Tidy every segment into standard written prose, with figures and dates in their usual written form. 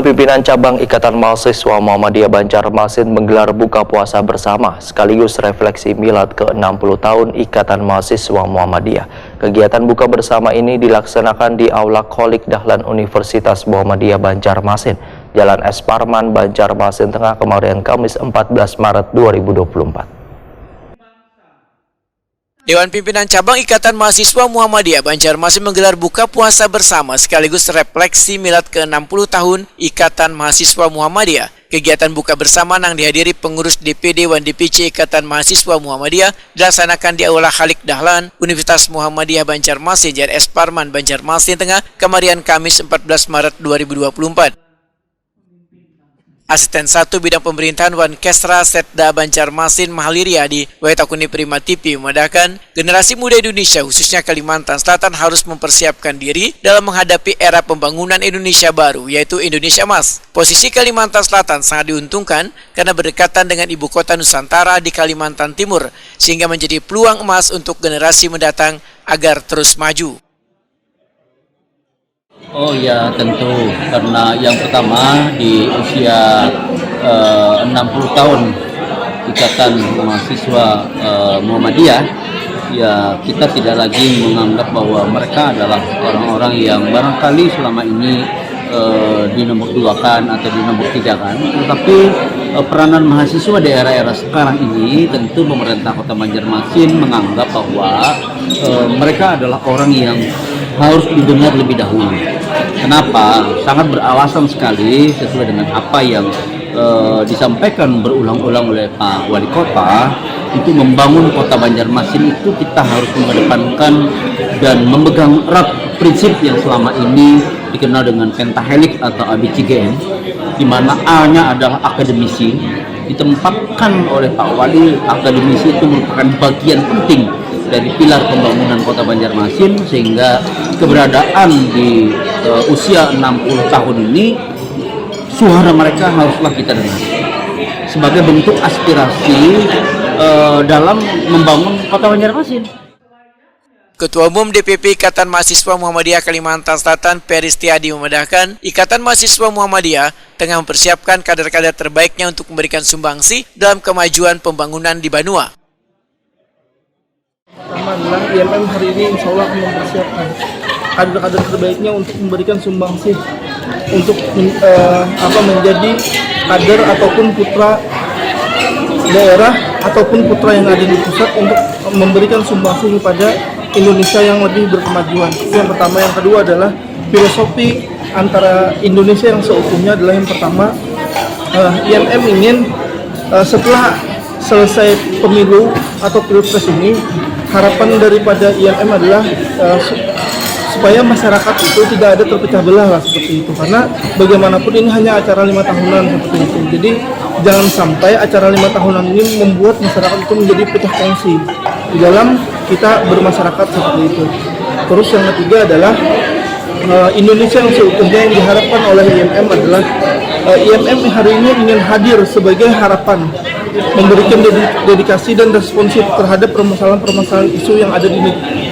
Dewan Pimpinan Cabang Ikatan Mahasiswa Muhammadiyah Banjarmasin menggelar buka puasa bersama sekaligus refleksi milad ke-60 tahun Ikatan Mahasiswa Muhammadiyah. Kegiatan buka bersama ini dilaksanakan di Aula Kholik Dahlan Universitas Muhammadiyah Banjarmasin, Jalan S. Parman, Banjarmasin Tengah, kemarin Kamis 14 Maret 2024. Dewan Pimpinan Cabang Ikatan Mahasiswa Muhammadiyah Banjarmasin menggelar buka puasa bersama sekaligus refleksi milad ke-60 tahun Ikatan Mahasiswa Muhammadiyah. Kegiatan buka bersama yang dihadiri pengurus DPD Dewan DPC Ikatan Mahasiswa Muhammadiyah dilaksanakan di Aula Kholik Dahlan Universitas Muhammadiyah Banjarmasin, Jalan S. Parman, Banjarmasin Tengah, kemarin Kamis 14 Maret 2024. Asisten 1 Bidang Pemerintahan Wan Kesra Setda Banjarmasin Mahaliriadi Waitakuni Prima TV memandangkan generasi muda Indonesia khususnya Kalimantan Selatan harus mempersiapkan diri dalam menghadapi era pembangunan Indonesia baru, yaitu Indonesia Emas. Posisi Kalimantan Selatan sangat diuntungkan karena berdekatan dengan ibu kota Nusantara di Kalimantan Timur, sehingga menjadi peluang emas untuk generasi mendatang agar terus maju. Oh ya, tentu, karena yang pertama di usia 60 tahun Ikatan Mahasiswa Muhammadiyah, ya kita tidak lagi menganggap bahwa mereka adalah orang-orang yang barangkali selama ini dinomor duakan atau dinomor tigakan, tetapi peranan mahasiswa di era-era sekarang ini tentu pemerintah Kota Banjarmasin menganggap bahwa mereka adalah orang yang harus didengar lebih dahulu. Kenapa? Sangat beralasan sekali sesuai dengan apa yang disampaikan berulang-ulang oleh Pak Wali Kota. Untuk membangun Kota Banjarmasin itu kita harus mengedepankan dan memegang erat prinsip yang selama ini dikenal dengan pentahelik atau ABCGM, di mana A-nya adalah akademisi. Ditempatkan oleh Pak Wali, akademisi itu merupakan bagian penting dari pilar pembangunan Kota Banjarmasin, sehingga keberadaan di usia 60 tahun ini, suara mereka haruslah kita dengar sebagai bentuk aspirasi dalam membangun Kota Banjarmasin. Ketua Umum DPP Ikatan Mahasiswa Muhammadiyah Kalimantan Selatan Peristiadi memandangkan Ikatan Mahasiswa Muhammadiyah tengah mempersiapkan kader-kader terbaiknya untuk memberikan sumbangsi dalam kemajuan pembangunan di Banua. Pertama adalah IMM hari ini insya Allah akan mempersiapkan kader-kader terbaiknya untuk memberikan sumbangsi untuk menjadi kader ataupun putra daerah ataupun putra yang ada di pusat untuk memberikan sumbangsi kepada Indonesia yang lebih berkemajuan. Itu yang pertama. Yang kedua adalah filosofi antara Indonesia yang seutuhnya adalah yang pertama, IMM ingin setelah selesai pemilu atau pilpres ini, harapan daripada IMM adalah supaya masyarakat itu tidak ada terpecah belah lah, seperti itu. Karena bagaimanapun ini hanya acara 5 tahunan seperti itu. Jadi jangan sampai acara 5 tahunan ini membuat masyarakat itu menjadi pecah kongsi di dalam kita bermasyarakat seperti itu. Terus yang ketiga adalah Indonesia yang seutuhnya yang diharapkan oleh IMM adalah IMM hari ini ingin hadir sebagai harapan, memberikan dedikasi dan responsif terhadap permasalahan-permasalahan isu yang ada di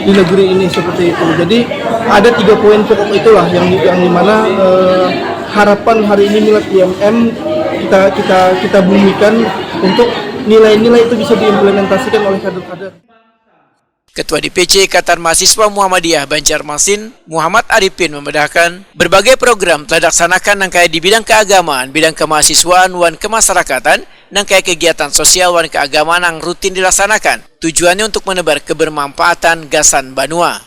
negeri ini seperti itu. Jadi ada 3 poin pokok itulah yang dimana harapan hari ini milad IMM kita bumikan untuk nilai-nilai itu bisa diimplementasikan oleh kader-kader. Ketua DPC Ikatan Mahasiswa Muhammadiyah Banjarmasin, Muhammad Arifin membedakan berbagai program telah dilaksanakan nangkai di bidang keagamaan, bidang kemahasiswaan, wan kemasyarakatan, nangkai kegiatan sosial wan keagamaan yang rutin dilaksanakan. Tujuannya untuk menebar kebermanfaatan gasan Banua.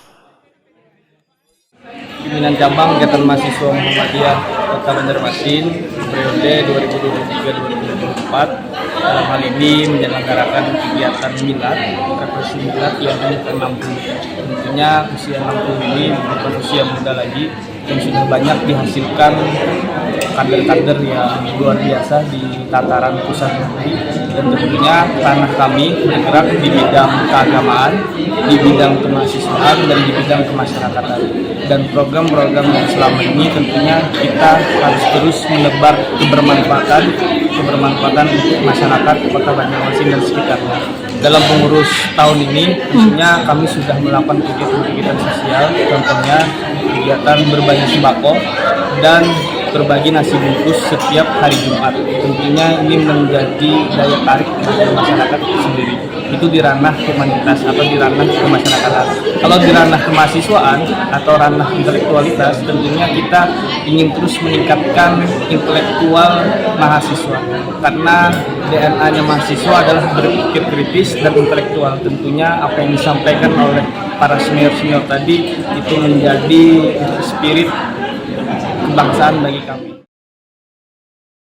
Pimpinan Cabang Ikatan Mahasiswa Muhammadiyah Kota Banjarmasin periode 2023-2024 dalam hal ini menyelenggarakan kegiatan milad, refleksi milad yang ke-60. Tentunya usia 60 ini bukan usia muda lagi, yang sudah banyak dihasilkan kader-kader yang luar biasa di tataran pusat negeri, dan tentunya karena kami bergerak di bidang keagamaan, di bidang kemahasiswaan, dan di bidang kemasyarakatan. Dan program-program yang selama ini tentunya kita harus terus menebar kebermanfaatan untuk masyarakat Kota Banjarmasin dan sekitarnya. Dalam pengurus tahun ini tentunya kami sudah melakukan kegiatan-kegiatan sosial, contohnya kegiatan berbagi sembako dan berbagi nasi bungkus setiap hari Jumat. Tentunya ini menjadi daya tarik bagi masyarakat itu sendiri. Itu di ranah humanitas atau di ranah kemasyarakatan. Kalau di ranah kemahasiswaan atau ranah intelektualitas, tentunya kita ingin terus meningkatkan intelektual mahasiswa. Karena DNA-nya mahasiswa adalah berpikir kritis dan intelektual. Tentunya apa yang disampaikan oleh para senior-senior tadi itu menjadi spirit kebangsaan bagi kami.